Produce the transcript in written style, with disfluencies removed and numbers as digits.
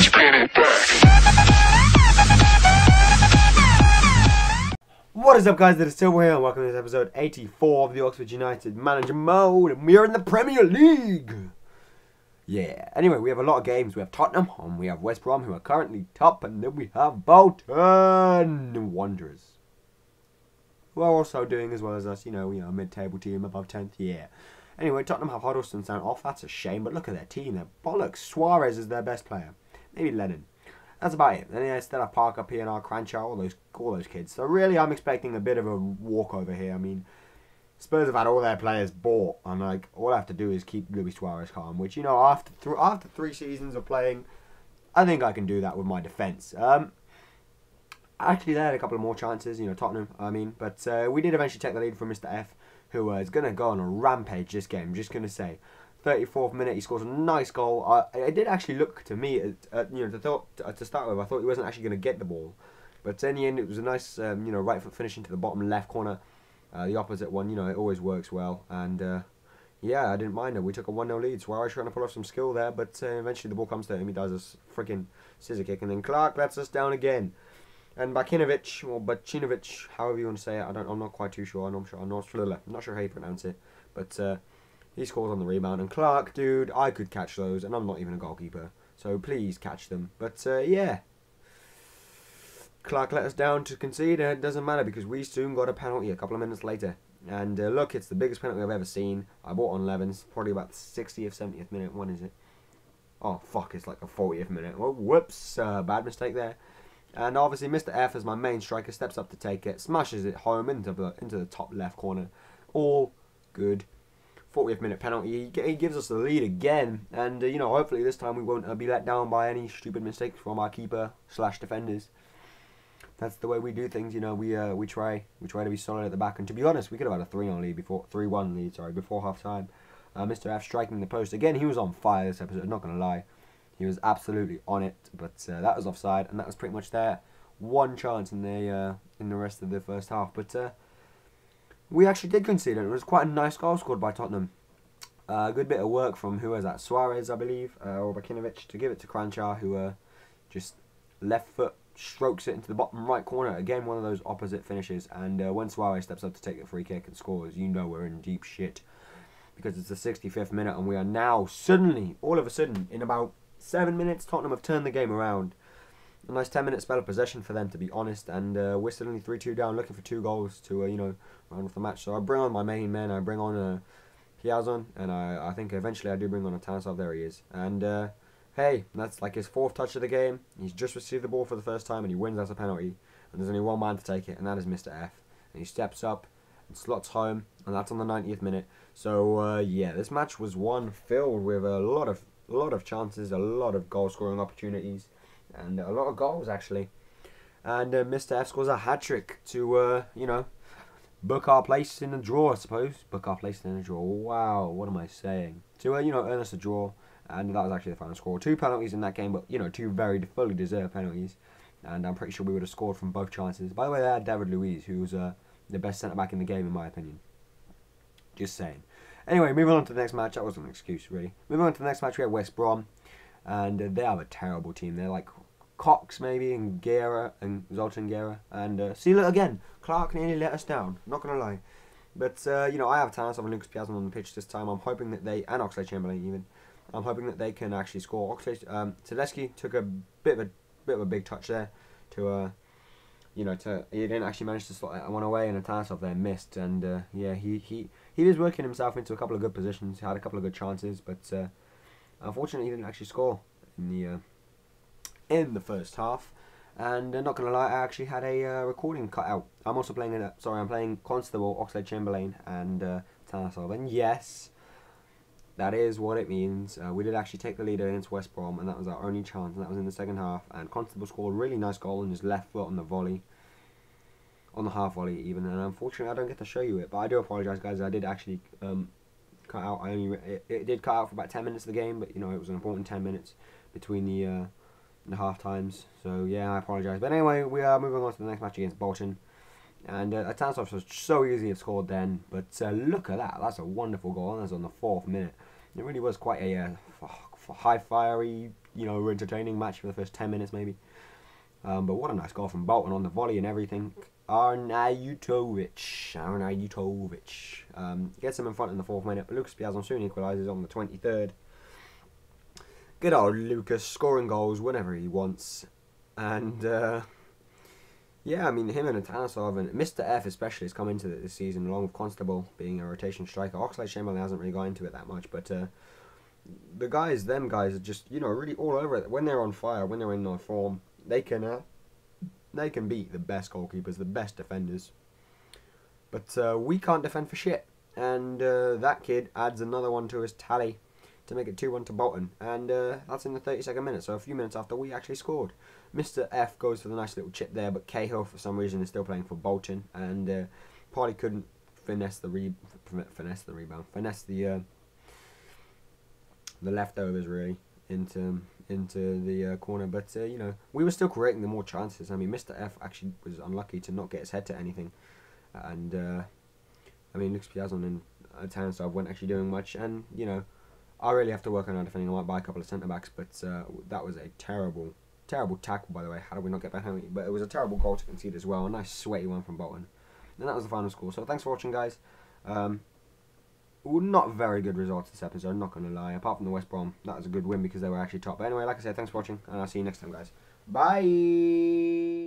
spin it back. What is up, guys? It is Silver here, and welcome to this episode 84 of the Oxford United Manager Mode, and we are in the Premier League. Yeah. Anyway, we have a lot of games. We have Tottenham, and we have West Brom, who are currently top, and then we have Bolton Wanderers, who are also doing as well as us. You know, we are a mid-table team above 10th. Yeah. Anyway, Tottenham have Huddleston sent off. That's a shame, but look at their team. They're bollocks. Suarez is their best player. Maybe Lennon. That's about it. Then they still have Parker, P&R, Cranchar, all those kids. So really, I'm expecting a bit of a walkover here. I mean, Spurs have had all their players bought, and like all I have to do is keep Luis Suarez calm. Which, you know, after 3 seasons of playing, I think I can do that with my defence. Actually, they had a couple of more chances. You know, Tottenham. I mean, but we did eventually take the lead from Mr. F, who is going to go on a rampage this game. I'm just going to say. 34th minute, he scores a nice goal. It did actually look to me, you know, to start with, I thought he wasn't actually going to get the ball, but in the end, it was a nice, you know, right foot finish into the bottom left corner. The opposite one, you know, it always works well, and yeah, I didn't mind it. We took a 1-0 lead. Suarez trying to pull off some skill there, but eventually the ball comes to him. He does a freaking scissor kick, and then Clark lets us down again. And Bakinovic, or Bacinovic, however you want to say it, I'm not quite too sure. I'm not sure how you pronounce it, but. He scores on the rebound, and Clark, dude, I could catch those, and I'm not even a goalkeeper, so please catch them. But yeah, Clark let us down to concede, and it doesn't matter because we soon got a penalty a couple of minutes later. And look, it's the biggest penalty I've ever seen. I bought on 11s, probably about the 60th, 70th minute. When is it? Oh fuck, it's like the 40th minute. Oh, whoops, bad mistake there. And obviously, Mr. F, as my main striker, steps up to take it, smashes it home into the top left corner. All good. 40th minute penalty. He gives us the lead again, and you know, hopefully this time we won't be let down by any stupid mistakes from our keeper / defenders. That's the way we do things, you know. We try to be solid at the back, and to be honest, we could have had a 3-0 lead before 3-1 lead, sorry, before half time. Mr. F striking the post again. He was on fire this episode. Not gonna lie, he was absolutely on it. But that was offside, and that was pretty much their one chance in the rest of the first half. But we actually did concede it. It was quite a nice goal scored by Tottenham. A good bit of work from, who was that, Suarez, I believe, or Bakinovic, to give it to Cranchar, who just left foot strokes it into the bottom right corner. Again, one of those opposite finishes. And when Suarez steps up to take the free kick and scores, you know we're in deep shit. Because it's the 65th minute, and we are now suddenly, all of a sudden, in about 7 minutes, Tottenham have turned the game around. A nice 10-minute spell of possession for them, to be honest, and we're suddenly 3-2 down, looking for 2 goals to, you know, round off the match. So I bring on my main man, I bring on Piazon, and I think eventually I do bring on a Tansov. There he is. And hey, that's like his 4th touch of the game. He's just received the ball for the first time, and he wins as a penalty. And there's only one man to take it, and that is Mr. F. And he steps up and slots home, and that's on the 90th minute. So yeah, this match was one filled with a lot of chances, a lot of goal-scoring opportunities. And a lot of goals, actually. And Mr. F scores a hat-trick to, you know, book our place in the draw, I suppose. Book our place in the draw. Wow, what am I saying? To, you know, earn us a draw. And that was actually the final score. 2 penalties in that game, but, you know, 2 very fully deserved penalties. And I'm pretty sure we would have scored from both chances. By the way, they had David Luiz, who was the best centre-back in the game, in my opinion. Just saying. Anyway, moving on to the next match. That wasn't an excuse, really. Moving on to the next match, we have West Brom. And they have a terrible team. They're like Cox, maybe, and Guerra, and Zoltan Guerra. And see, look, again, Clark nearly let us down. Not going to lie. But, you know, I have Tansov and Lucas Piazon on the pitch this time. I'm hoping that they, and Oxlade-Chamberlain even, I'm hoping that they can actually score. Tedeschi took a bit of a big touch there to, you know, he didn't actually manage to slot that one away, and Tansov there missed. And, yeah, he was working himself into a couple of good positions. He had a couple of good chances, but unfortunately, he didn't actually score in the first half. And not gonna lie, I actually had a recording cut out. I'm also playing I'm playing Constable, Oxlade-Chamberlain, and Tansov. And yes, that is what it means. We did actually take the lead against West Brom, and that was our only chance. And that was in the second half. And Constable scored a really nice goal on his left foot on the volley, on the half volley even. And unfortunately, I don't get to show you it, but I do apologise, guys. I did actually cut out. It did cut out for about 10 minutes of the game, but you know, it was an important 10 minutes between the half times. So yeah, I apologise. But anyway, we are moving on to the next match against Bolton. And Tansov was so easy to have scored then, but look at that. That's a wonderful goal, and that's on the 4th minute. It really was quite a high fiery, entertaining match for the first 10 minutes maybe. But what a nice goal from Bolton on the volley and everything. Arnautovic gets him in front in the 4th minute. Lucas Piazon soon equalises on the 23rd. Good old Lucas, scoring goals whenever he wants. And, yeah, I mean, him and Atansov and Mr. F especially has come into it this season, along with Constable being a rotation striker. Oxlade-Chamberlain hasn't really got into it that much, but them guys are just, really all over it. When they're on fire, when they're in their form, they can beat the best goalkeepers, the best defenders. But we can't defend for shit. And that kid adds another one to his tally to make it 2-1 to Bolton. And that's in the 32nd minute, so a few minutes after we actually scored. Mr. F goes for the nice little chip there, but Cahill, for some reason, is still playing for Bolton. And Party couldn't finesse the leftovers, really, into the corner. But, we were still creating the more chances. I mean, Mr. F actually was unlucky to not get his head to anything. And, I mean, Lucas Piazon and Tansov weren't actually doing much. And, I really have to work on our defending. I might buy a couple of centre-backs, but that was a terrible tackle, by the way. How did we not get behind it? But it was a terrible goal to concede as well. A nice sweaty one from Bolton. And that was the final score. So thanks for watching, guys. Not very good results this episode, I'm not going to lie. Apart from the West Brom, that was a good win because they were actually top. But anyway, like I said, thanks for watching, and I'll see you next time, guys. Bye!